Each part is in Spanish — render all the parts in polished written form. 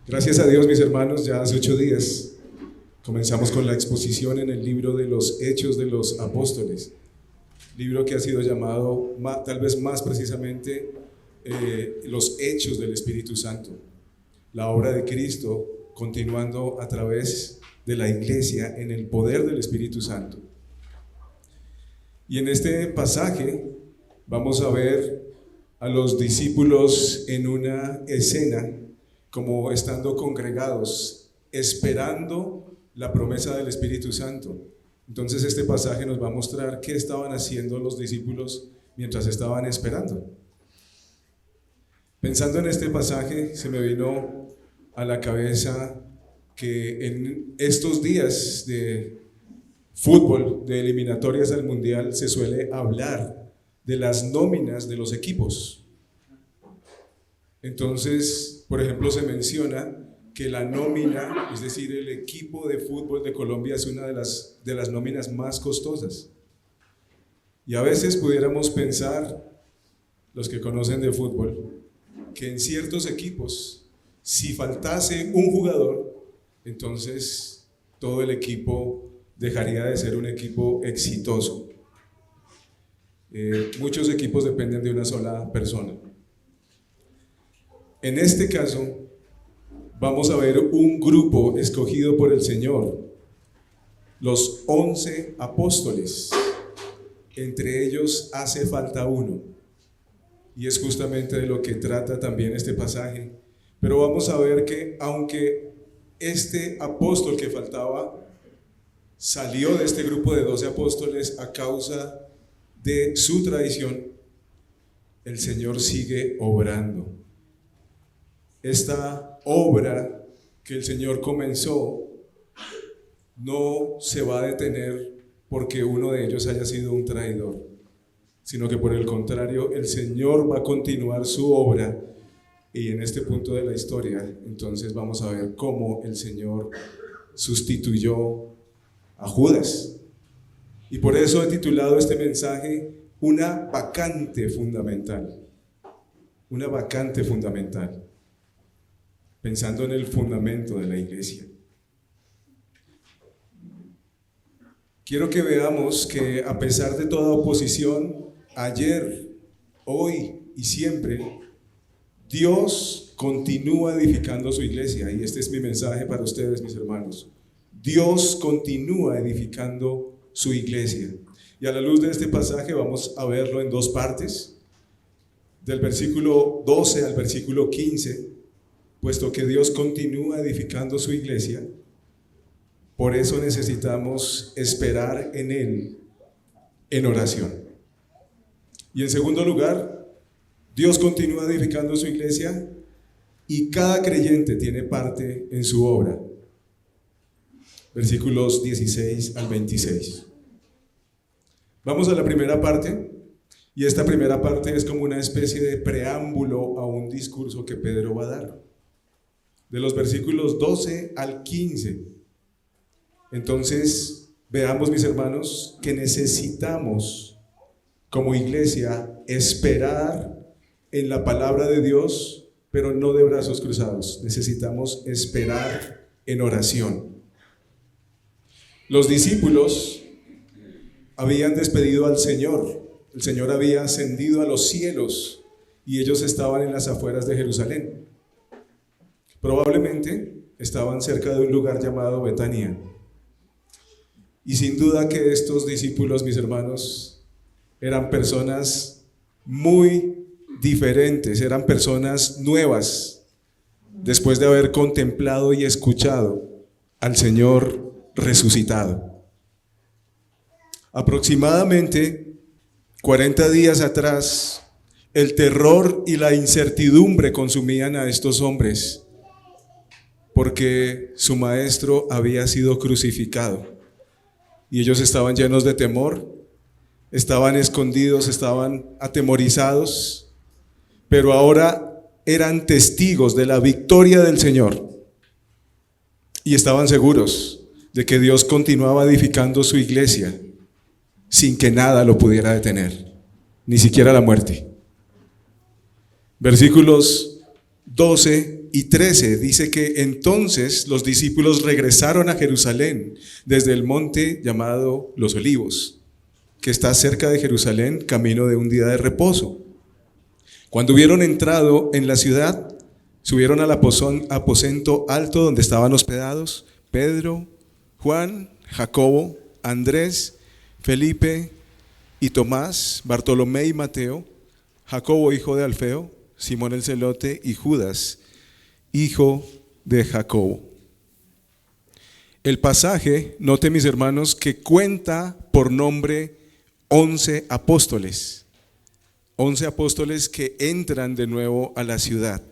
Gracias a Dios, mis hermanos, ya hace 8 días comenzamos con la exposición en el libro de los Hechos de los Apóstoles, libro que ha sido llamado tal vez más precisamente los Hechos del Espíritu Santo, la obra de Cristo continuando a través de la iglesia en el poder del Espíritu Santo. Y en este pasaje vamos a ver a los discípulos en una escena como estando congregados, esperando la promesa del Espíritu Santo. Entonces este pasaje nos va a mostrar qué estaban haciendo los discípulos mientras estaban esperando. Pensando en este pasaje, se me vino a la cabeza que en estos días de fútbol, de eliminatorias al Mundial, se suele hablar de las nóminas de los equipos. Entonces, por ejemplo, se menciona que la nómina, es decir, el equipo de fútbol de Colombia es una de las nóminas más costosas. Y a veces pudiéramos pensar, los que conocen de fútbol, que en ciertos equipos, si faltase un jugador, entonces todo el equipo dejaría de ser un equipo exitoso. Muchos equipos dependen de una sola persona. En este caso, vamos a ver un grupo escogido por el Señor, los 11 apóstoles. Entre ellos hace falta uno, y es justamente de lo que trata también este pasaje. Pero vamos a ver que aunque este apóstol que faltaba salió de este grupo de 12 apóstoles a causa de su traición, el Señor sigue obrando. Esta obra que el Señor comenzó no se va a detener porque uno de ellos haya sido un traidor, sino que por el contrario, el Señor va a continuar su obra. Y en este punto de la historia, entonces vamos a ver cómo el Señor sustituyó a Judas. Y por eso he titulado este mensaje Una vacante fundamental. Una vacante fundamental. Pensando en el fundamento de la iglesia. Quiero que veamos que a pesar de toda oposición, ayer, hoy y siempre, Dios continúa edificando su iglesia. Y este es mi mensaje para ustedes, mis hermanos. Dios continúa edificando su iglesia. Y a la luz de este pasaje vamos a verlo en dos partes. Del versículo 12 al versículo 15. Puesto que Dios continúa edificando su iglesia, por eso necesitamos esperar en Él en oración. Y en segundo lugar, Dios continúa edificando su iglesia y cada creyente tiene parte en su obra. Versículos 16 al 26. Vamos a la primera parte, y esta primera parte es como una especie de preámbulo a un discurso que Pedro va a dar. De los versículos 12 al 15. Entonces, veamos, mis hermanos, que necesitamos como iglesia esperar en la palabra de Dios, pero no de brazos cruzados. Necesitamos esperar en oración. Los discípulos habían despedido al Señor. El Señor había ascendido a los cielos y ellos estaban en las afueras de Jerusalén. Probablemente estaban cerca de un lugar llamado Betania. Y sin duda que estos discípulos, mis hermanos, eran personas muy diferentes, eran personas nuevas, después de haber contemplado y escuchado al Señor resucitado. Aproximadamente 40 días atrás, el terror y la incertidumbre consumían a estos hombres, porque su maestro había sido crucificado y ellos estaban llenos de temor, estaban escondidos, estaban atemorizados, pero ahora eran testigos de la victoria del Señor y estaban seguros de que Dios continuaba edificando su iglesia sin que nada lo pudiera detener, ni siquiera la muerte. Versículos 12 y 13 dice que entonces los discípulos regresaron a Jerusalén desde el monte llamado Los Olivos, que está cerca de Jerusalén, camino de un día de reposo. Cuando hubieron entrado en la ciudad, subieron al aposento alto donde estaban hospedados Pedro, Juan, Jacobo, Andrés, Felipe y Tomás, Bartolomé y Mateo, Jacobo hijo de Alfeo, Simón el celote y Judas, hijo de Jacobo. El pasaje, note mis hermanos, que cuenta por nombre 11 apóstoles. 11 apóstoles que entran de nuevo a la ciudad.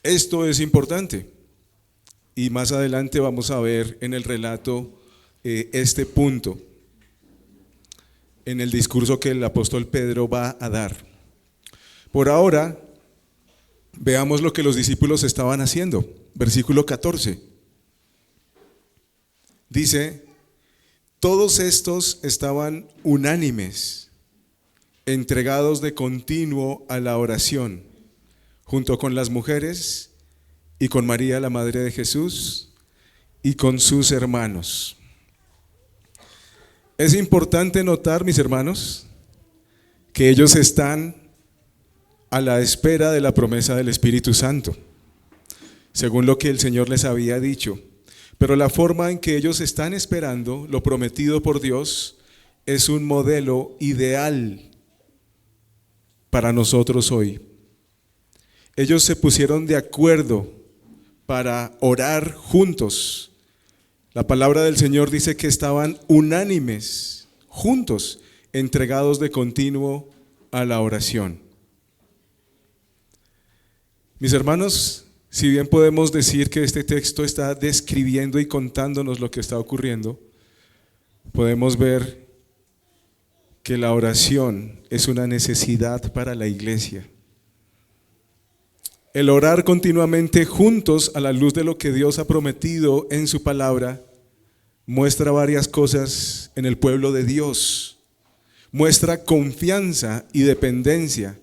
Esto es importante y más adelante vamos a ver en el relato este punto en el discurso que el apóstol Pedro va a dar. Por ahora, veamos lo que los discípulos estaban haciendo. Versículo 14. Dice, todos estos estaban unánimes, entregados de continuo a la oración, junto con las mujeres y con María, la madre de Jesús, y con sus hermanos. Es importante notar, mis hermanos, que ellos están a la espera de la promesa del Espíritu Santo, según lo que el Señor les había dicho. Pero la forma en que ellos están esperando lo prometido por Dios es un modelo ideal para nosotros hoy. Ellos se pusieron de acuerdo para orar juntos. La palabra del Señor dice que estaban unánimes, juntos, entregados de continuo a la oración. Mis hermanos, si bien podemos decir que este texto está describiendo y contándonos lo que está ocurriendo, podemos ver que la oración es una necesidad para la iglesia. El orar continuamente juntos a la luz de lo que Dios ha prometido en su palabra muestra varias cosas en el pueblo de Dios. Muestra confianza y dependencia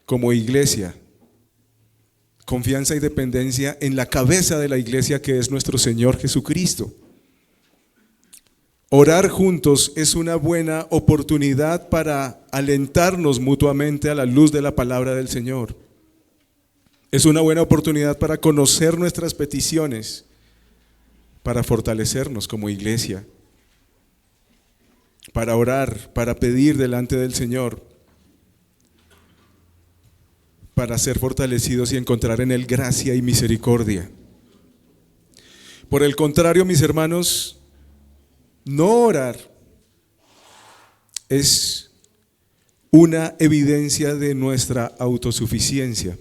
como iglesia. Confianza y dependencia en la cabeza de la iglesia que es nuestro Señor Jesucristo. Orar juntos es una buena oportunidad para alentarnos mutuamente a la luz de la palabra del Señor. Es una buena oportunidad para conocer nuestras peticiones, para fortalecernos como iglesia, para orar, para pedir delante del Señor, para ser fortalecidos y encontrar en Él gracia y misericordia. Por el contrario, mis hermanos, no orar es una evidencia de nuestra autosuficiencia.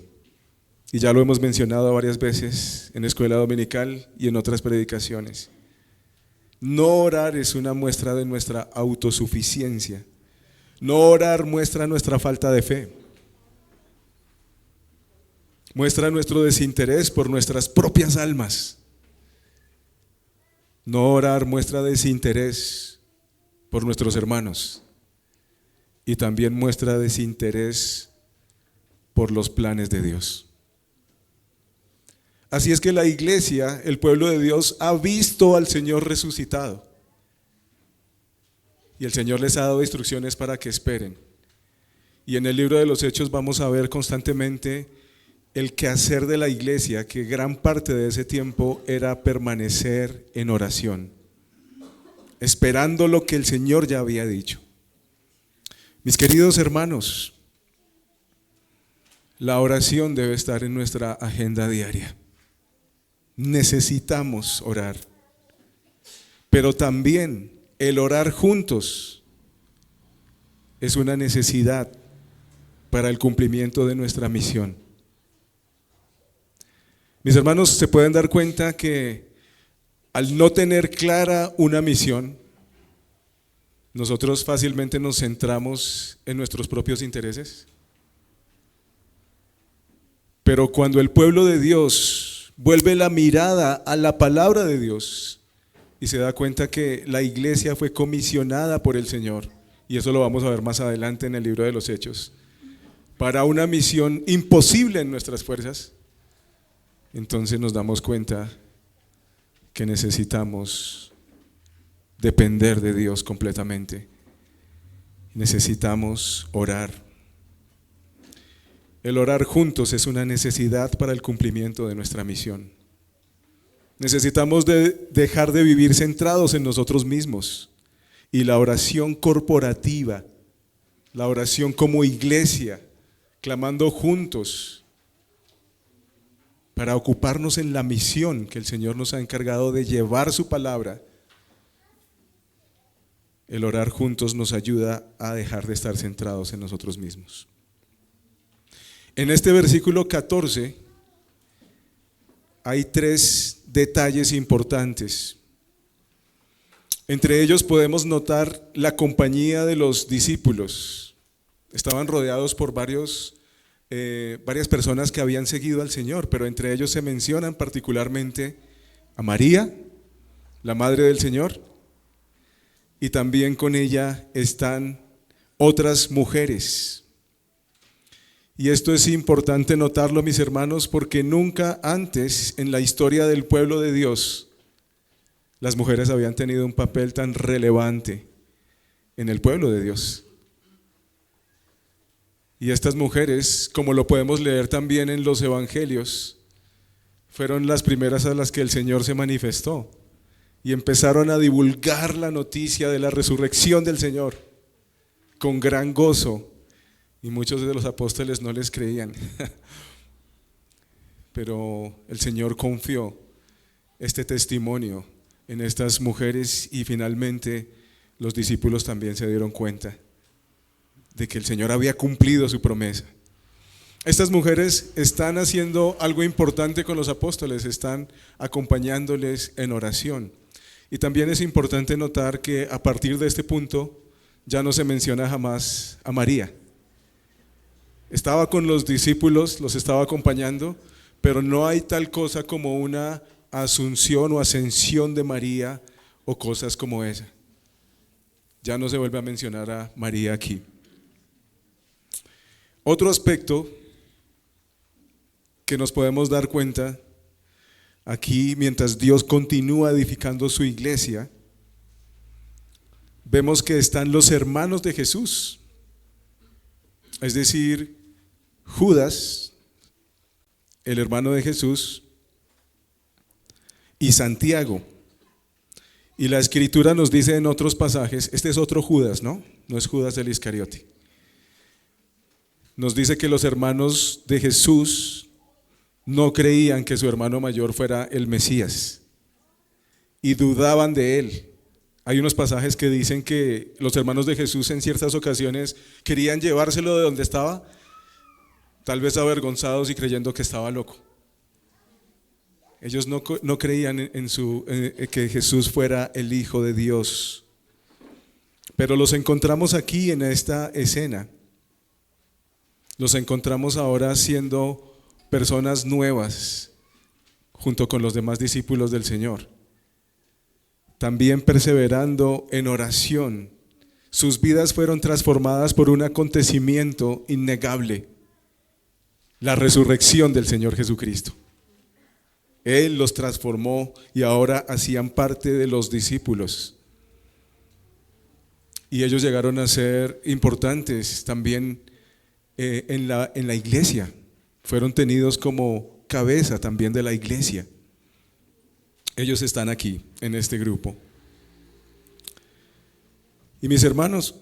Y ya lo hemos mencionado varias veces en escuela dominical y en otras predicaciones. No orar es una muestra de nuestra autosuficiencia. No orar muestra nuestra falta de fe. Muestra nuestro desinterés por nuestras propias almas. No orar muestra desinterés por nuestros hermanos. Y también muestra desinterés por los planes de Dios. Así es que la iglesia, el pueblo de Dios, ha visto al Señor resucitado. Y el Señor les ha dado instrucciones para que esperen. Y en el libro de los Hechos vamos a ver constantemente el quehacer de la iglesia, que gran parte de ese tiempo era permanecer en oración, esperando lo que el Señor ya había dicho. Mis queridos hermanos, la oración debe estar en nuestra agenda diaria. Necesitamos orar, pero también el orar juntos es una necesidad para el cumplimiento de nuestra misión. Mis hermanos, se pueden dar cuenta que al no tener clara una misión, nosotros fácilmente nos centramos en nuestros propios intereses. Pero cuando el pueblo de Dios vuelve la mirada a la palabra de Dios y se da cuenta que la iglesia fue comisionada por el Señor, y eso lo vamos a ver más adelante en el libro de los Hechos, para una misión imposible en nuestras fuerzas, entonces nos damos cuenta que necesitamos depender de Dios completamente. Necesitamos orar. El orar juntos es una necesidad para el cumplimiento de nuestra misión. Necesitamos dejar de vivir centrados en nosotros mismos, y la oración corporativa, la oración como iglesia, clamando juntos para ocuparnos en la misión que el Señor nos ha encargado de llevar su palabra. El orar juntos nos ayuda a dejar de estar centrados en nosotros mismos. En este versículo 14 hay 3 detalles importantes. Entre ellos podemos notar la compañía de los discípulos. Estaban rodeados por varias personas que habían seguido al Señor, pero entre ellos se mencionan particularmente a María, la madre del Señor, y también con ella están otras mujeres. Y esto es importante notarlo, mis hermanos, porque nunca antes en la historia del pueblo de Dios las mujeres habían tenido un papel tan relevante en el pueblo de Dios. Y estas mujeres, como lo podemos leer también en los evangelios, fueron las primeras a las que el Señor se manifestó y empezaron a divulgar la noticia de la resurrección del Señor con gran gozo, y muchos de los apóstoles no les creían. Pero el Señor confió este testimonio en estas mujeres, y finalmente los discípulos también se dieron cuenta de que el Señor había cumplido su promesa. Estas mujeres están haciendo algo importante con los apóstoles, están acompañándoles en oración. Y también es importante notar que a partir de este punto ya no se menciona jamás a María. Estaba con los discípulos, los estaba acompañando, pero no hay tal cosa como una asunción o ascensión de María o cosas como esa. Ya no se vuelve a mencionar a María aquí. Otro aspecto que nos podemos dar cuenta aquí, mientras Dios continúa edificando su iglesia, vemos que están los hermanos de Jesús, es decir, Judas, el hermano de Jesús, y Santiago. Y la Escritura nos dice en otros pasajes, este es otro Judas, ¿no? No es Judas el Iscariote. Nos dice que los hermanos de Jesús no creían que su hermano mayor fuera el Mesías y dudaban de él. Hay unos pasajes que dicen que los hermanos de Jesús en ciertas ocasiones querían llevárselo de donde estaba, tal vez avergonzados y creyendo que estaba loco. Ellos no creían que Jesús fuera el Hijo de Dios. Pero los encontramos aquí en esta escena. Los encontramos ahora siendo personas nuevas junto con los demás discípulos del Señor. También perseverando en oración. Sus vidas fueron transformadas por un acontecimiento innegable: la resurrección del Señor Jesucristo. Él los transformó y ahora hacían parte de los discípulos. Y ellos llegaron a ser importantes también en la iglesia. Fueron tenidos como cabeza también de la iglesia. Ellos están aquí, en este grupo. Y mis hermanos,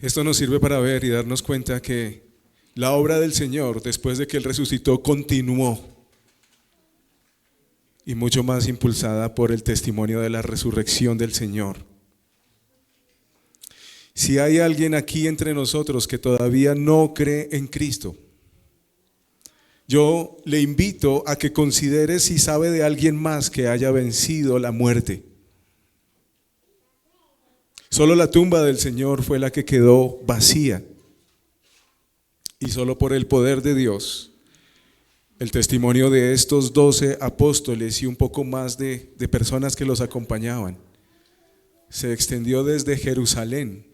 esto nos sirve para ver y darnos cuenta que la obra del Señor, después de que Él resucitó, continuó, y mucho más impulsada por el testimonio de la resurrección del Señor. Si hay alguien aquí entre nosotros que todavía no cree en Cristo, yo le invito a que considere si sabe de alguien más que haya vencido la muerte. Solo la tumba del Señor fue la que quedó vacía. Y solo por el poder de Dios, el testimonio de estos 12 apóstoles y un poco más de personas que los acompañaban, se extendió desde Jerusalén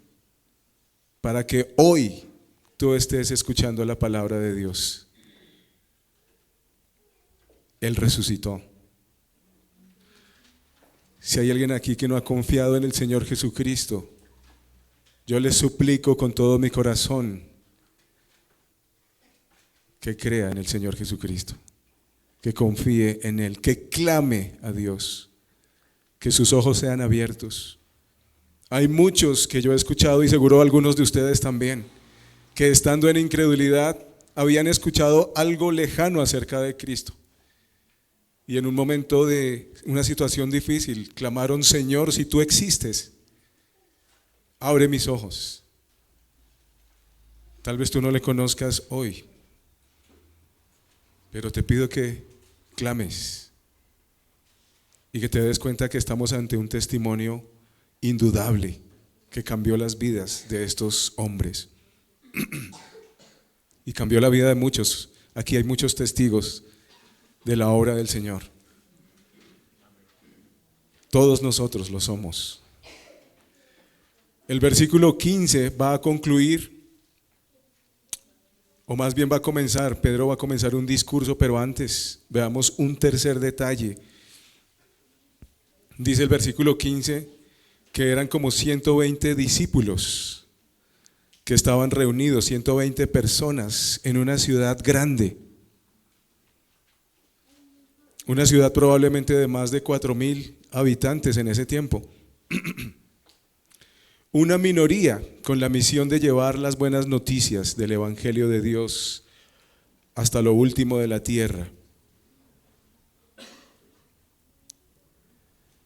para que hoy tú estés escuchando la palabra de Dios. Él resucitó. Si hay alguien aquí que no ha confiado en el Señor Jesucristo, yo les suplico con todo mi corazón que crea en el Señor Jesucristo, que confíe en Él, que clame a Dios, que sus ojos sean abiertos. Hay muchos que yo he escuchado, y seguro algunos de ustedes también, que estando en incredulidad habían escuchado algo lejano acerca de Cristo. Y en un momento de una situación difícil clamaron: Señor, si tú existes, abre mis ojos. Tal vez tú no le conozcas hoy, pero te pido que clames y que te des cuenta que estamos ante un testimonio indudable que cambió las vidas de estos hombres y cambió la vida de muchos. Aquí hay muchos testigos de la obra del Señor. Todos nosotros lo somos. El versículo 15 va a concluir, o más bien va a comenzar, Pedro va a comenzar un discurso, pero antes veamos un tercer detalle. Dice el versículo 15 que eran como 120 discípulos que estaban reunidos, 120 personas en una ciudad grande. Una ciudad probablemente de más de 4,000 habitantes en ese tiempo. Una minoría con la misión de llevar las buenas noticias del Evangelio de Dios hasta lo último de la tierra.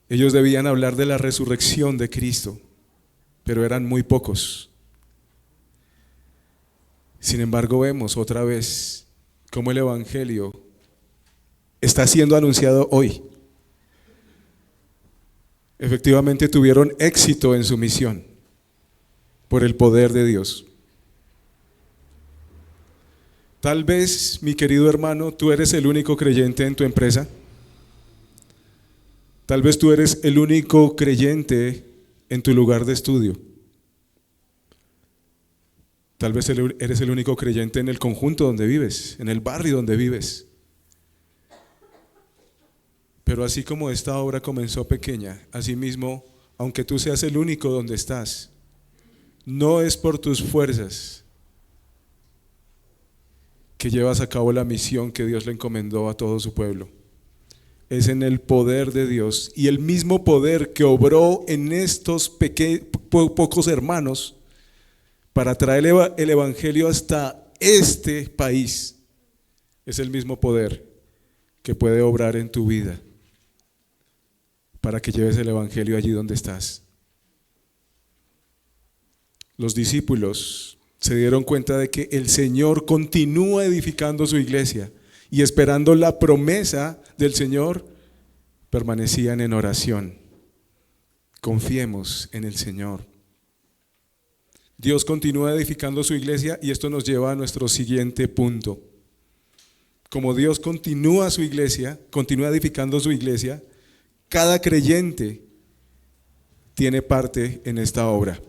Ellos debían hablar de la resurrección de Cristo, pero eran muy pocos. Sin embargo, vemos otra vez cómo el Evangelio está siendo anunciado hoy. Efectivamente tuvieron éxito en su misión por el poder de Dios. Tal vez, mi querido hermano, tú eres el único creyente en tu empresa. Tal vez tú eres el único creyente en tu lugar de estudio. Tal vez eres el único creyente en el conjunto donde vives, en el barrio donde vives. Pero así como esta obra comenzó pequeña, asimismo, aunque tú seas el único donde estás, no es por tus fuerzas que llevas a cabo la misión que Dios le encomendó a todo su pueblo. Es en el poder de Dios, y el mismo poder que obró en estos pocos hermanos para traer el Evangelio hasta este país, es el mismo poder que puede obrar en tu vida para que lleves el Evangelio allí donde estás. Los discípulos se dieron cuenta de que el Señor continúa edificando su iglesia, y esperando la promesa del Señor, permanecían en oración. Confiemos en el Señor. Dios continúa edificando su iglesia, y esto nos lleva a nuestro siguiente punto. Como Dios continúa su iglesia, continúa edificando su iglesia, cada creyente tiene parte en esta obra.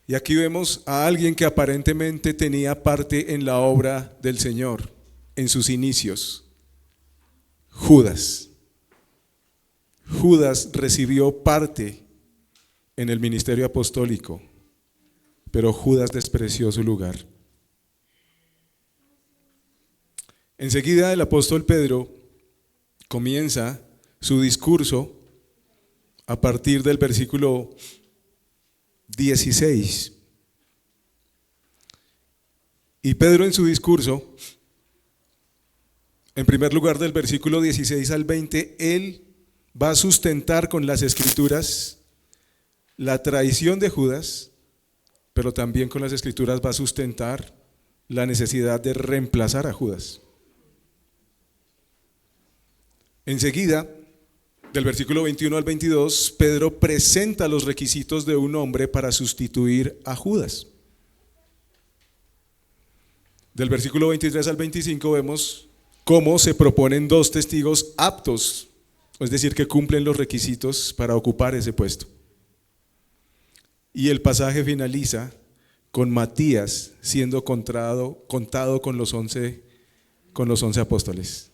Y aquí vemos a alguien que aparentemente tenía parte en la obra del Señor en sus inicios: Judas. Judas recibió parte en el ministerio apostólico, pero Judas despreció su lugar. Enseguida el apóstol Pedro comienza su discurso a partir del versículo 16. Y Pedro en su discurso, en primer lugar del versículo 16 al 20, él va a sustentar con las escrituras la traición de Judas, pero también con las escrituras va a sustentar la necesidad de reemplazar a Judas. Enseguida, del versículo 21 al 22, Pedro presenta los requisitos de un hombre para sustituir a Judas. Del versículo 23 al 25 vemos cómo se proponen dos testigos aptos, es decir, que cumplen los requisitos para ocupar ese puesto. Y el pasaje finaliza con Matías siendo contado con los 11 con los 11 apóstoles.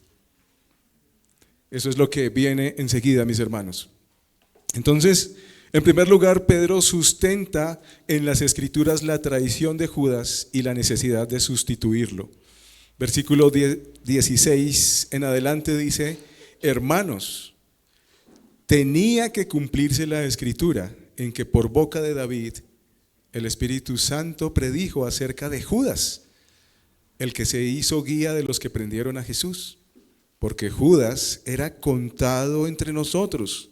Eso es lo que viene enseguida, mis hermanos. Entonces, en primer lugar, Pedro sustenta en las Escrituras la traición de Judas y la necesidad de sustituirlo. Versículo 16 en adelante dice: hermanos, tenía que cumplirse la Escritura en que por boca de David el Espíritu Santo predijo acerca de Judas, el que se hizo guía de los que prendieron a Jesús, porque Judas era contado entre nosotros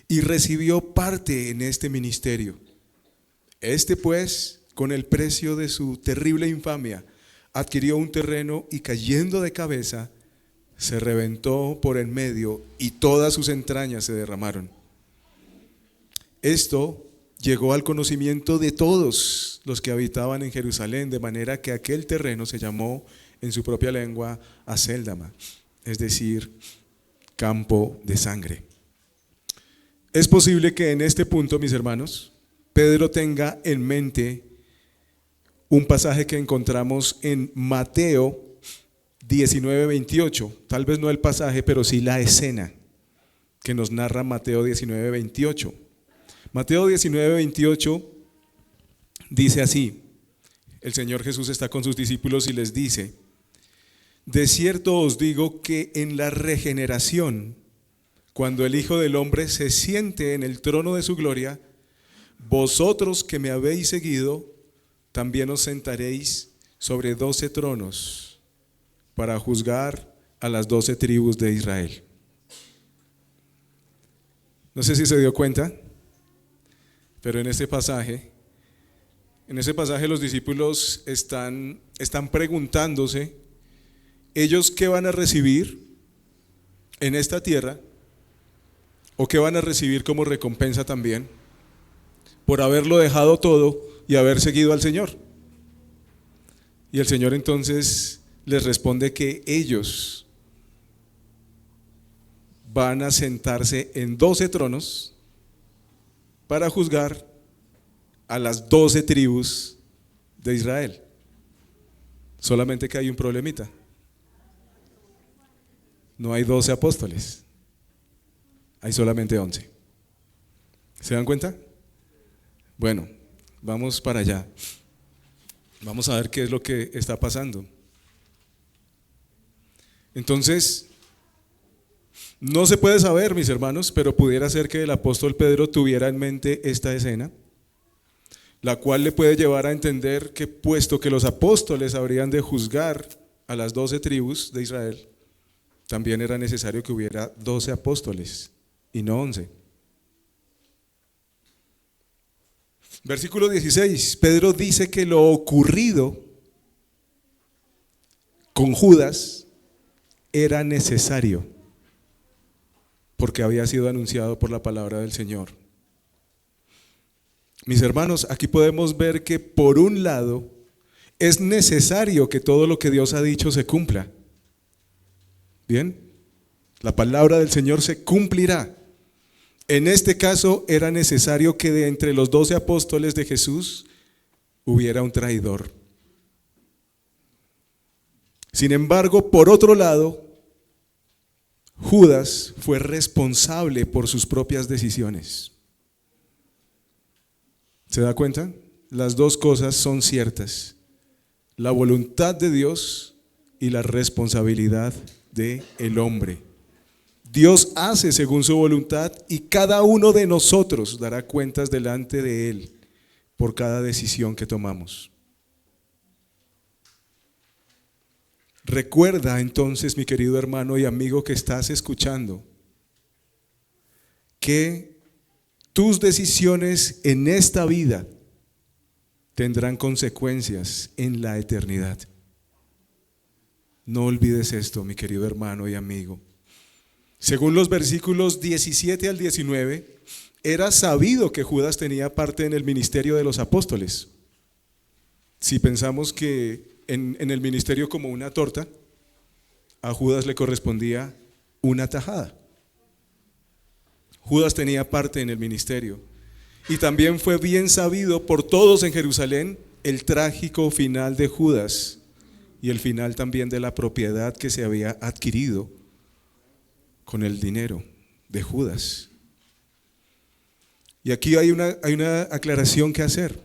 y recibió parte en este ministerio. Este pues, con el precio de su terrible infamia, adquirió un terreno y cayendo de cabeza, se reventó por en medio y todas sus entrañas se derramaron. Esto llegó al conocimiento de todos los que habitaban en Jerusalén, de manera que aquel terreno se llamó en su propia lengua Acéldama, es decir, campo de sangre. Es posible que en este punto, mis hermanos, Pedro tenga en mente un pasaje que encontramos en Mateo 19:28, tal vez no el pasaje, pero sí la escena que nos narra Mateo 19:28. Mateo 19:28 dice así: el Señor Jesús está con sus discípulos y les dice: de cierto os digo que en la regeneración, cuando el Hijo del Hombre se siente en el trono de su gloria, vosotros que me habéis seguido, también os sentaréis sobre 12 tronos para juzgar a las 12 tribus de Israel. No sé si se dio cuenta, pero en ese pasaje los discípulos están preguntándose, ellos qué van a recibir en esta tierra, o qué van a recibir como recompensa también por haberlo dejado todo y haber seguido al Señor. Y el Señor entonces les responde que ellos van a sentarse en 12 tronos para juzgar a las 12 tribus de Israel. Solamente que hay un problemita: no hay 12 apóstoles, hay solamente 11. ¿Se dan cuenta? Bueno, vamos para allá. Vamos a ver qué es lo que está pasando. Entonces, no se puede saber, mis hermanos, pero pudiera ser que el apóstol Pedro tuviera en mente esta escena, la cual le puede llevar a entender que, puesto que los apóstoles habrían de juzgar a las 12 tribus de Israel, también era necesario que hubiera 12 apóstoles y no 11. Versículo 16, Pedro dice que lo ocurrido con Judas era necesario, porque había sido anunciado por la palabra del Señor. Mis hermanos, aquí podemos ver que por un lado es necesario que todo lo que Dios ha dicho se cumpla. Bien, la palabra del Señor se cumplirá. En este caso era necesario que de entre los 12 apóstoles de Jesús hubiera un traidor. Sin embargo, por otro lado, Judas fue responsable por sus propias decisiones. ¿Se da cuenta? Las dos cosas son ciertas: la voluntad de Dios y la responsabilidad del hombre. Dios hace según su voluntad y cada uno de nosotros dará cuentas delante de Él por cada decisión que tomamos. Recuerda entonces, mi querido hermano y amigo que estás escuchando, que tus decisiones en esta vida tendrán consecuencias en la eternidad. No olvides esto, mi querido hermano y amigo. Según los versículos 17 al 19, era sabido que Judas tenía parte en el ministerio de los apóstoles. Si pensamos que en el ministerio como una torta, a Judas le correspondía una tajada. Judas tenía parte en el ministerio. Y también fue bien sabido por todos en Jerusalén el trágico final de Judas, y el final también de la propiedad que se había adquirido con el dinero de Judas. Y aquí hay una aclaración que hacer,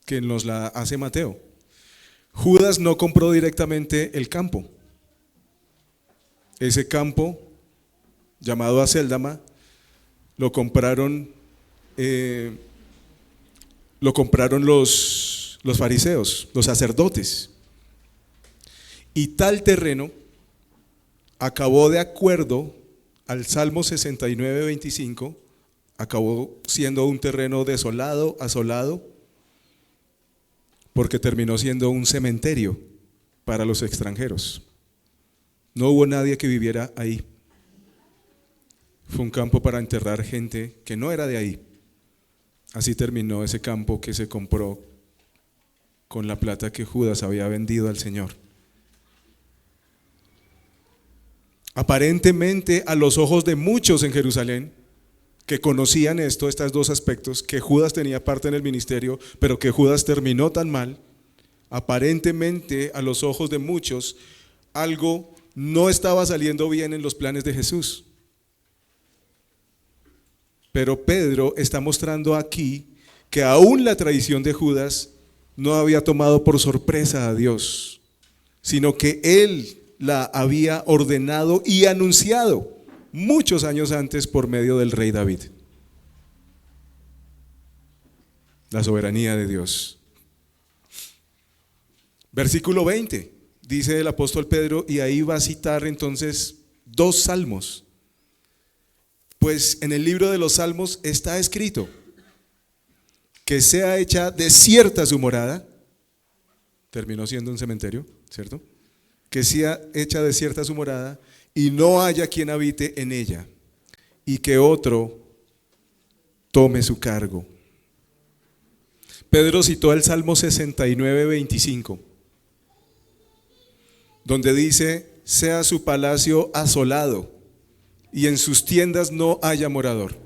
que nos la hace Mateo. Judas no compró directamente el campo. Ese campo, llamado Acéldama, lo compraron los fariseos, los sacerdotes. Y tal terreno acabó, de acuerdo al Salmo 69, 25, acabó siendo un terreno desolado, asolado, porque terminó siendo un cementerio para los extranjeros. No hubo nadie que viviera ahí. Fue un campo para enterrar gente que no era de ahí. Así terminó ese campo que se compró con la plata que Judas había vendido al Señor. Aparentemente, a los ojos de muchos en Jerusalén que conocían estos dos aspectos, que Judas tenía parte en el ministerio, pero que Judas terminó tan mal, aparentemente a los ojos de muchos algo no estaba saliendo bien en los planes de Jesús. Pero Pedro está mostrando aquí que aún la traición de Judas no había tomado por sorpresa a Dios, sino que él la había ordenado y anunciado muchos años antes por medio del rey David. La soberanía de Dios. Versículo 20, dice el apóstol Pedro, y ahí va a citar entonces 2 salmos. Pues en el libro de los salmos está escrito: que sea hecha desierta su morada. Terminó siendo un cementerio, ¿cierto? Que sea hecha desierta su morada y no haya quien habite en ella, y que otro tome su cargo. Pedro citó el Salmo 69, 25, donde dice: sea su palacio asolado y en sus tiendas no haya morador.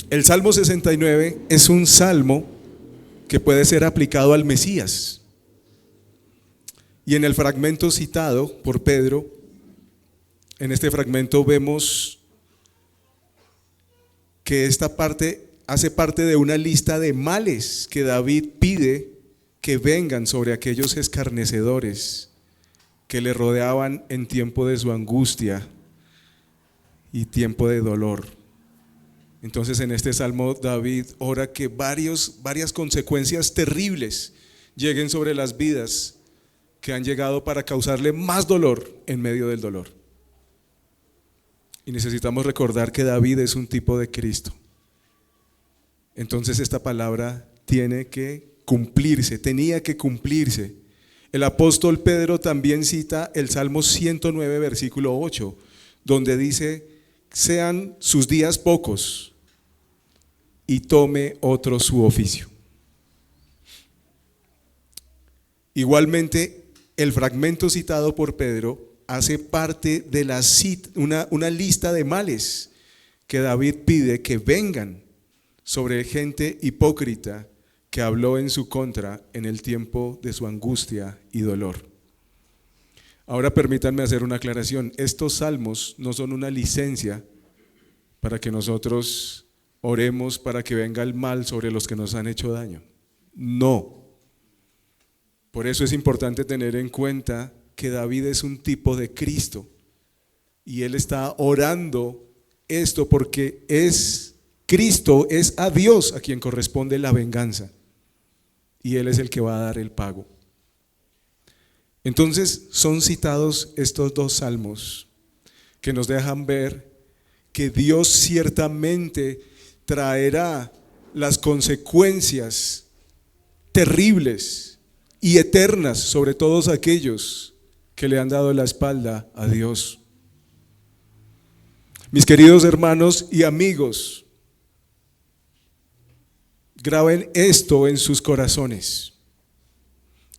El Salmo 69 es un salmo que puede ser aplicado al Mesías. Y en el fragmento citado por Pedro, en este fragmento vemos que esta parte hace parte de una lista de males que David pide que vengan sobre aquellos escarnecedores que le rodeaban en tiempo de su angustia y tiempo de dolor. Entonces en este salmo David ora que varias consecuencias terribles lleguen sobre las vidas que han llegado para causarle más dolor en medio del dolor. Y necesitamos recordar que David es un tipo de Cristo. Entonces esta palabra tiene que cumplirse, tenía que cumplirse. El apóstol Pedro también cita el Salmo 109, versículo 8, donde dice: sean sus días pocos y tome otro su oficio. Igualmente, el fragmento citado por Pedro hace parte de una lista de males que David pide que vengan sobre gente hipócrita que habló en su contra en el tiempo de su angustia y dolor. Ahora permítanme hacer una aclaración. Estos salmos no son una licencia para que nosotros oremos para que venga el mal sobre los que nos han hecho daño. No. Por eso es importante tener en cuenta que David es un tipo de Cristo y él está orando esto porque es Cristo, es a Dios a quien corresponde la venganza y él es el que va a dar el pago. Entonces son citados estos 2 salmos que nos dejan ver que Dios ciertamente traerá las consecuencias terribles y eternas sobre todos aquellos que le han dado la espalda a Dios. Mis queridos hermanos y amigos, graben esto en sus corazones.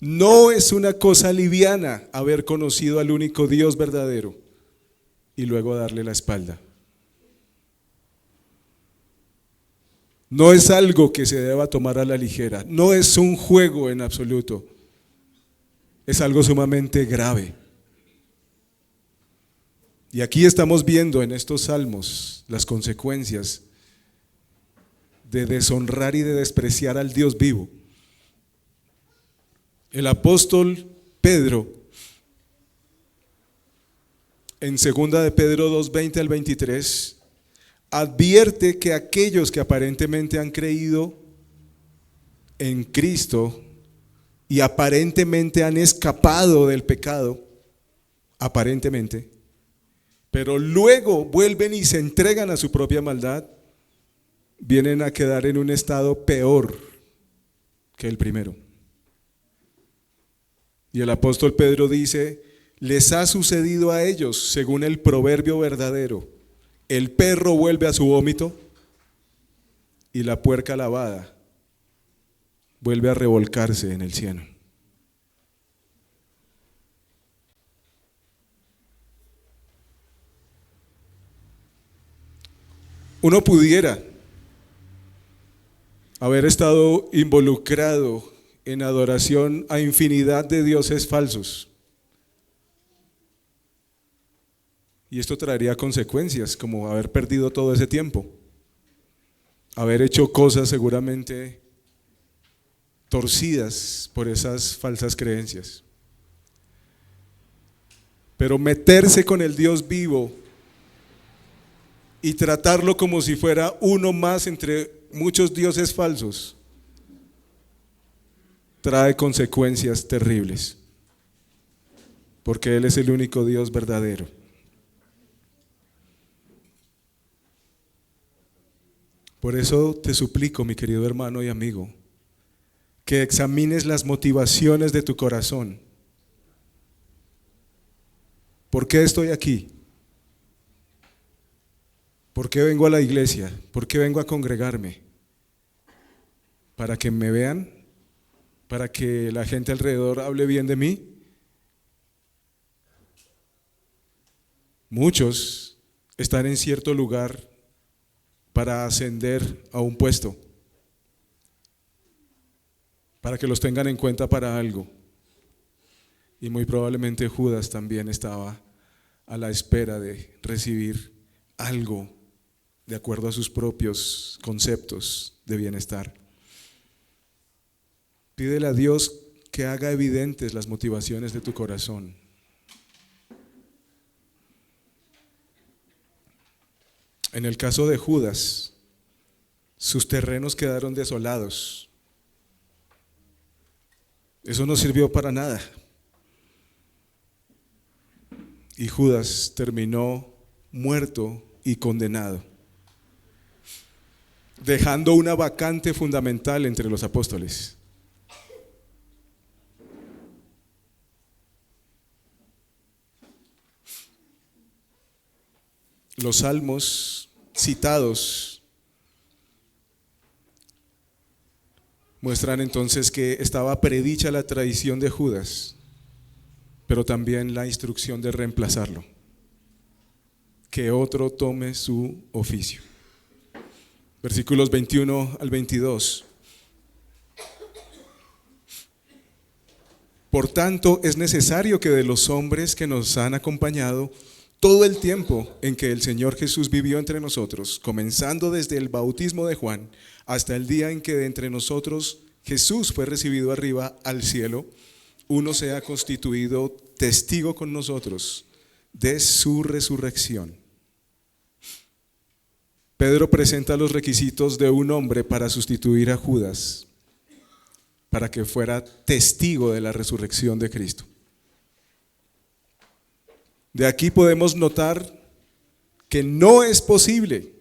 No es una cosa liviana haber conocido al único Dios verdadero y luego darle la espalda. No es algo que se deba tomar a la ligera, no es un juego en absoluto. es algo sumamente grave. Y aquí estamos viendo en estos salmos las consecuencias de deshonrar y de despreciar al Dios vivo. El apóstol Pedro, en 2 de Pedro 2:20 al 23, advierte que aquellos que aparentemente han creído en Cristo y aparentemente han escapado del pecado, aparentemente, pero luego vuelven y se entregan a su propia maldad, vienen a quedar en un estado peor que el primero. Y el apóstol Pedro dice: les ha sucedido a ellos según el proverbio verdadero: el perro vuelve a su vómito y la puerca lavada vuelve a revolcarse en el cieno. Uno pudiera haber estado involucrado en adoración a infinidad de dioses falsos, y esto traería consecuencias, como haber perdido todo ese tiempo, haber hecho cosas seguramente torcidas por esas falsas creencias. Pero meterse con el Dios vivo y tratarlo como si fuera uno más entre muchos dioses falsos trae consecuencias terribles, porque Él es el único Dios verdadero. Por eso te suplico, mi querido hermano y amigo, que examines las motivaciones de tu corazón. ¿Por qué estoy aquí? ¿Por qué vengo a la iglesia? ¿Por qué vengo a congregarme? ¿Para que me vean? ¿Para que la gente alrededor hable bien de mí? Muchos están en cierto lugar para ascender a un puesto, para que los tengan en cuenta para algo. Y muy probablemente Judas también estaba a la espera de recibir algo de acuerdo a sus propios conceptos de bienestar. Pídele a Dios que haga evidentes las motivaciones de tu corazón. En el caso de Judas, sus terrenos quedaron desolados. Eso no sirvió para nada. Y Judas terminó muerto y condenado, dejando una vacante fundamental entre los apóstoles. Los salmos citados muestran entonces que estaba predicha la traición de Judas, pero también la instrucción de reemplazarlo, que otro tome su oficio. Versículos 21 al 22. Por tanto, es necesario que de los hombres que nos han acompañado todo el tiempo en que el Señor Jesús vivió entre nosotros, comenzando desde el bautismo de Juan hasta el día en que de entre nosotros Jesús fue recibido arriba al cielo, uno sea constituido testigo con nosotros de su resurrección. Pedro presenta los requisitos de un hombre para sustituir a Judas, para que fuera testigo de la resurrección de Cristo. De aquí podemos notar que no es posible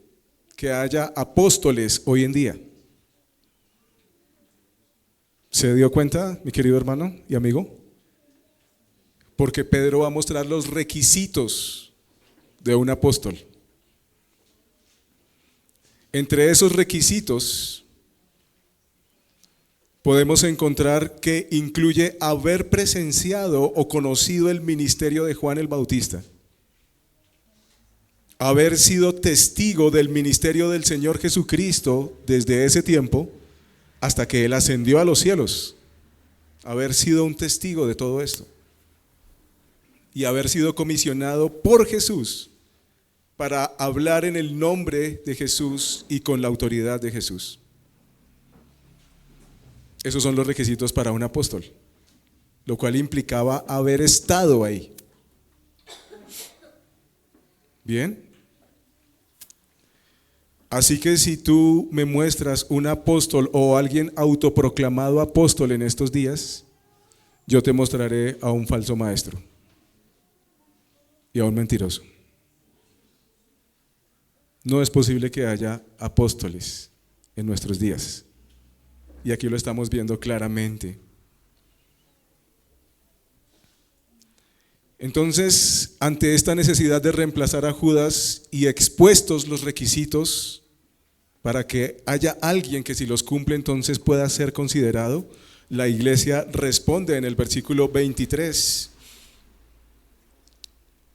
que haya apóstoles hoy en día. ¿Se dio cuenta, mi querido hermano y amigo? Porque Pedro va a mostrar los requisitos de un apóstol. Entre esos requisitos podemos encontrar que incluye haber presenciado o conocido el ministerio de Juan el Bautista, haber sido testigo del ministerio del Señor Jesucristo desde ese tiempo hasta que Él ascendió a los cielos, haber sido un testigo de todo esto y haber sido comisionado por Jesús para hablar en el nombre de Jesús y con la autoridad de Jesús. Esos son los requisitos para un apóstol, lo cual implicaba haber estado ahí. ¿Bien? Así que si tú me muestras un apóstol o alguien autoproclamado apóstol en estos días, yo te mostraré a un falso maestro y a un mentiroso. No es posible que haya apóstoles en nuestros días. Y aquí lo estamos viendo claramente. Entonces, ante esta necesidad de reemplazar a Judas y expuestos los requisitos para que haya alguien que si los cumple entonces pueda ser considerado, la iglesia responde en el versículo 23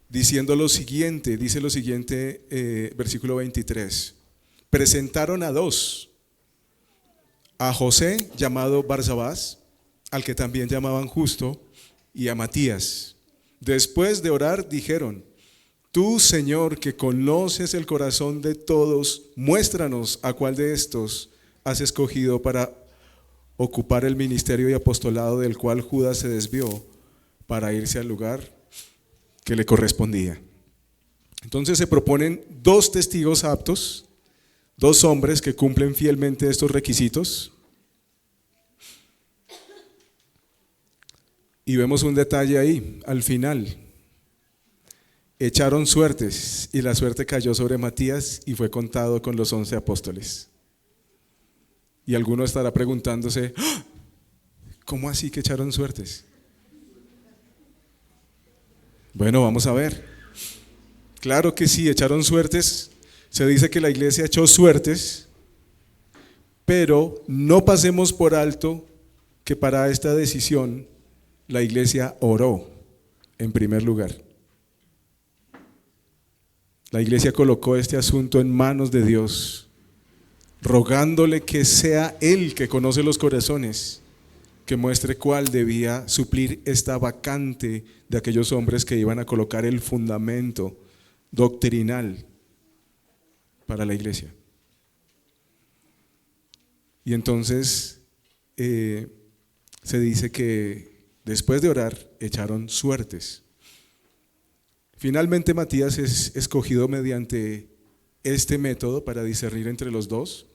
diciendo lo siguiente, dice lo siguiente, versículo 23, presentaron a dos, a José llamado Barsabás, al que también llamaban Justo, y a Matías. Después de orar dijeron, tú, Señor, que conoces el corazón de todos, muéstranos a cuál de estos has escogido para ocupar el ministerio y apostolado del cual Judas se desvió para irse al lugar que le correspondía. Entonces se proponen dos testigos aptos, dos hombres que cumplen fielmente estos requisitos. Y vemos un detalle ahí, al final. Echaron suertes y la suerte cayó sobre Matías y fue contado con los 11 apóstoles. Y alguno estará preguntándose, ¿cómo así que echaron suertes? Bueno, vamos a ver. Claro que sí, echaron suertes. Se dice que la iglesia echó suertes, pero no pasemos por alto que para esta decisión la iglesia oró en primer lugar. La iglesia colocó este asunto en manos de Dios, rogándole que sea Él que conoce los corazones, que muestre cuál debía suplir esta vacante de aquellos hombres que iban a colocar el fundamento doctrinal para la iglesia. Y entonces se dice que después de orar echaron suertes. Finalmente Matías es escogido mediante este método para discernir entre los dos.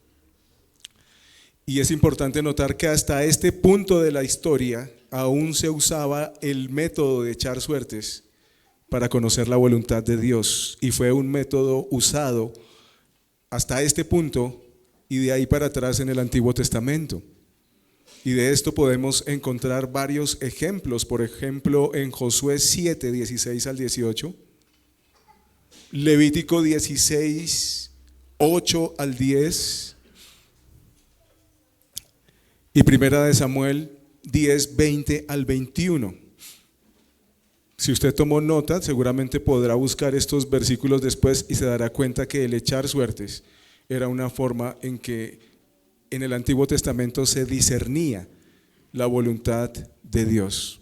Y es importante notar que hasta este punto de la historia aún se usaba el método de echar suertes para conocer la voluntad de Dios. Y fue un método usado hasta este punto y de ahí para atrás en el Antiguo Testamento. Y de esto podemos encontrar varios ejemplos, por ejemplo en Josué 7, 16 al 18, Levítico 16, 8 al 10 y Primera de Samuel 10, 20 al 21. Si usted tomó nota, seguramente podrá buscar estos versículos después y se dará cuenta que el echar suertes era una forma en que en el Antiguo Testamento se discernía la voluntad de Dios.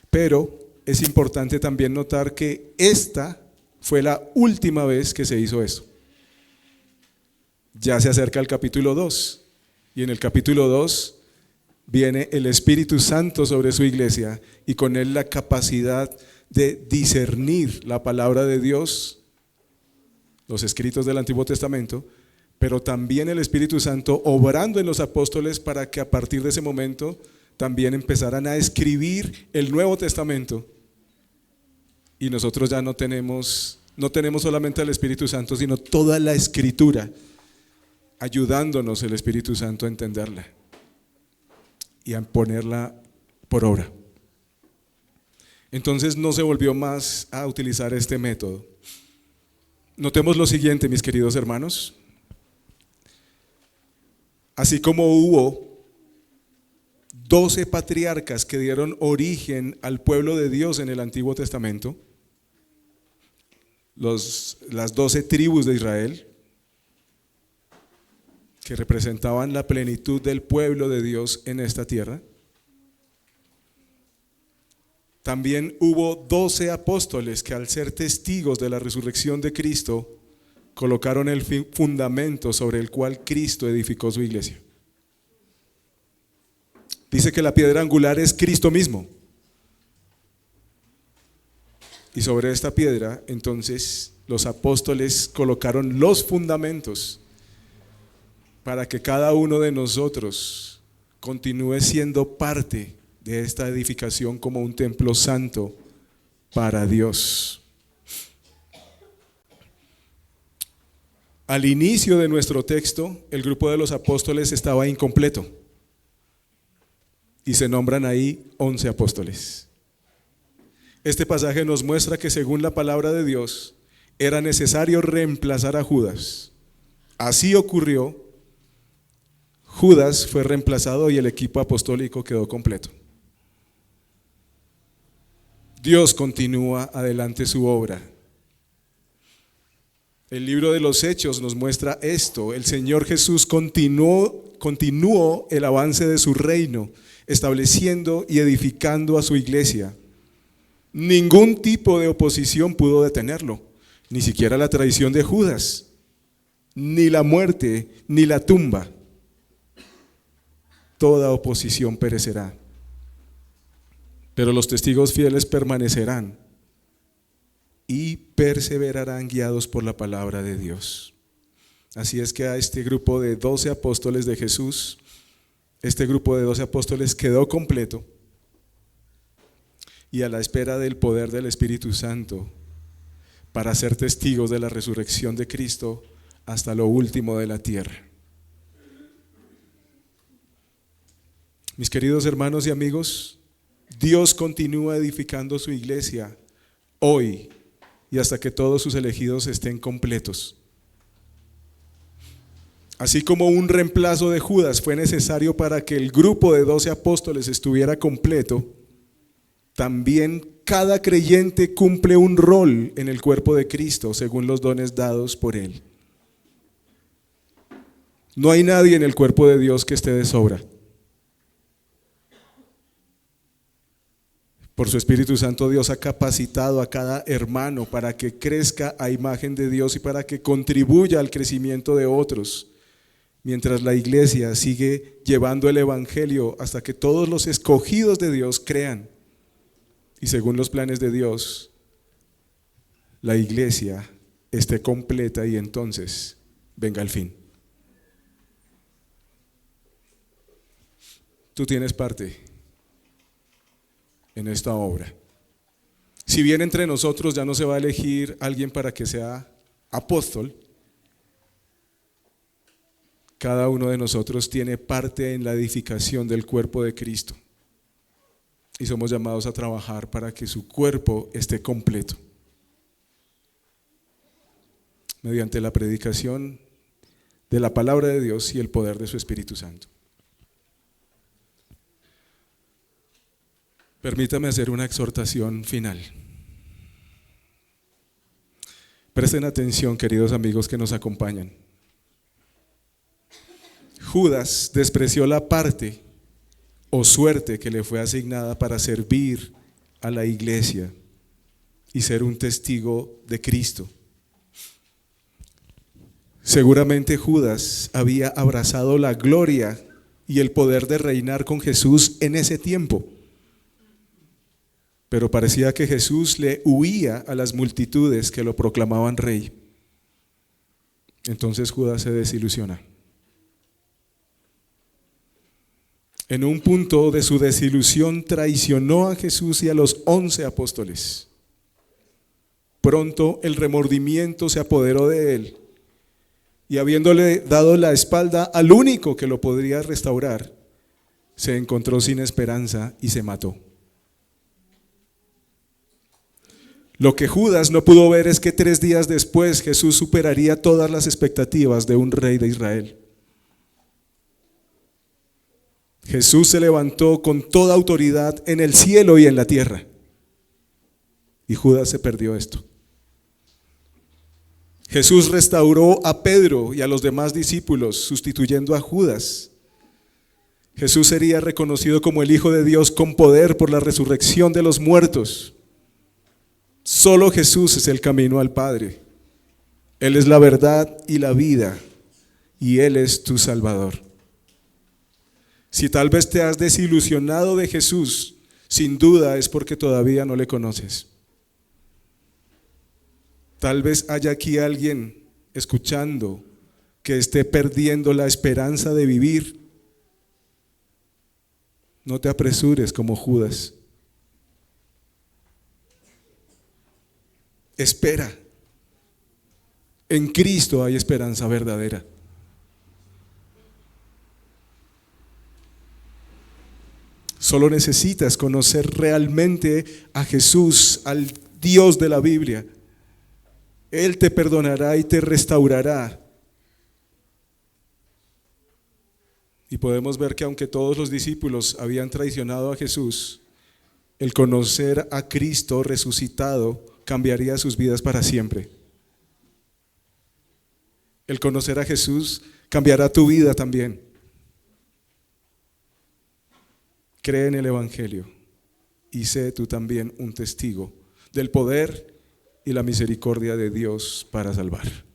Pero es importante también notar que esta fue la última vez que se hizo eso. Ya se acerca el capítulo 2 y en el capítulo 2 viene el Espíritu Santo sobre su iglesia y con él la capacidad de discernir la palabra de Dios, los escritos del Antiguo Testamento, pero también el Espíritu Santo obrando en los apóstoles para que a partir de ese momento también empezaran a escribir el Nuevo Testamento. Y nosotros ya no tenemos solamente al Espíritu Santo, sino toda la Escritura, ayudándonos el Espíritu Santo a entenderla y a ponerla por obra. Entonces no se volvió más a utilizar este método. Notemos lo siguiente, mis queridos hermanos. Así como hubo 12 patriarcas que dieron origen al pueblo de Dios en el Antiguo Testamento, las 12 tribus de Israel, que representaban la plenitud del pueblo de Dios en esta tierra, también hubo 12 apóstoles que, al ser testigos de la resurrección de Cristo, colocaron el fundamento sobre el cual Cristo edificó su iglesia. Dice que la piedra angular es Cristo mismo. Y sobre esta piedra, entonces, los apóstoles colocaron los fundamentos para que cada uno de nosotros continúe siendo parte de esta edificación como un templo santo para Dios. Al inicio de nuestro texto, el grupo de los apóstoles estaba incompleto y se nombran ahí 11 apóstoles. Este pasaje nos muestra que, según la palabra de Dios, era necesario reemplazar a Judas. Así ocurrió. Judas fue reemplazado y el equipo apostólico quedó completo. Dios continúa adelante su obra. El libro de los Hechos nos muestra esto. El Señor Jesús continuó el avance de su reino, estableciendo y edificando a su iglesia. Ningún tipo de oposición pudo detenerlo, ni siquiera la traición de Judas, ni la muerte, ni la tumba. Toda oposición perecerá, pero los testigos fieles permanecerán y perseverarán guiados por la palabra de Dios. Así es que a este grupo de 12 apóstoles de Jesús, este grupo de 12 apóstoles quedó completo y a la espera del poder del Espíritu Santo para ser testigos de la resurrección de Cristo hasta lo último de la tierra. Mis queridos hermanos y amigos, Dios continúa edificando su iglesia hoy y hasta que todos sus elegidos estén completos. Así como un reemplazo de Judas fue necesario para que el grupo de 12 apóstoles estuviera completo, también cada creyente cumple un rol en el cuerpo de Cristo según los dones dados por Él. No hay nadie en el cuerpo de Dios que esté de sobra. Por su Espíritu Santo, Dios ha capacitado a cada hermano para que crezca a imagen de Dios y para que contribuya al crecimiento de otros, mientras la iglesia sigue llevando el evangelio hasta que todos los escogidos de Dios crean. Y según los planes de Dios, la iglesia esté completa y entonces venga el fin. Tú tienes parte en esta obra. Si bien entre nosotros ya no se va a elegir alguien para que sea apóstol, cada uno de nosotros tiene parte en la edificación del cuerpo de Cristo y somos llamados a trabajar para que su cuerpo esté completo mediante la predicación de la palabra de Dios y el poder de su Espíritu Santo. Permítame hacer una exhortación final. Presten atención, queridos amigos que nos acompañan. Judas despreció la parte o suerte que le fue asignada para servir a la iglesia y ser un testigo de Cristo. Seguramente Judas había abrazado la gloria y el poder de reinar con Jesús en ese tiempo. Pero parecía que Jesús le huía a las multitudes que lo proclamaban rey. Entonces Judas se desilusiona. En un punto de su desilusión traicionó a Jesús y a los 11 apóstoles. Pronto el remordimiento se apoderó de él y, habiéndole dado la espalda al único que lo podría restaurar, se encontró sin esperanza y se mató. Lo que Judas no pudo ver es que 3 días después Jesús superaría todas las expectativas de un rey de Israel. Jesús se levantó con toda autoridad en el cielo y en la tierra. Y Judas se perdió esto. Jesús restauró a Pedro y a los demás discípulos, sustituyendo a Judas. Jesús sería reconocido como el Hijo de Dios con poder por la resurrección de los muertos. Solo Jesús es el camino al Padre. Él es la verdad y la vida, y Él es tu Salvador. Si tal vez te has desilusionado de Jesús, sin duda es porque todavía no le conoces. Tal vez haya aquí alguien escuchando que esté perdiendo la esperanza de vivir. No te apresures como Judas. Espera. En Cristo hay esperanza verdadera. Solo necesitas conocer realmente a Jesús, al Dios de la Biblia. Él te perdonará y te restaurará. Y podemos ver que aunque todos los discípulos habían traicionado a Jesús, el conocer a Cristo resucitado cambiaría sus vidas para siempre. El conocer a Jesús cambiará tu vida también. Cree en el Evangelio y sé tú también un testigo del poder y la misericordia de Dios para salvar.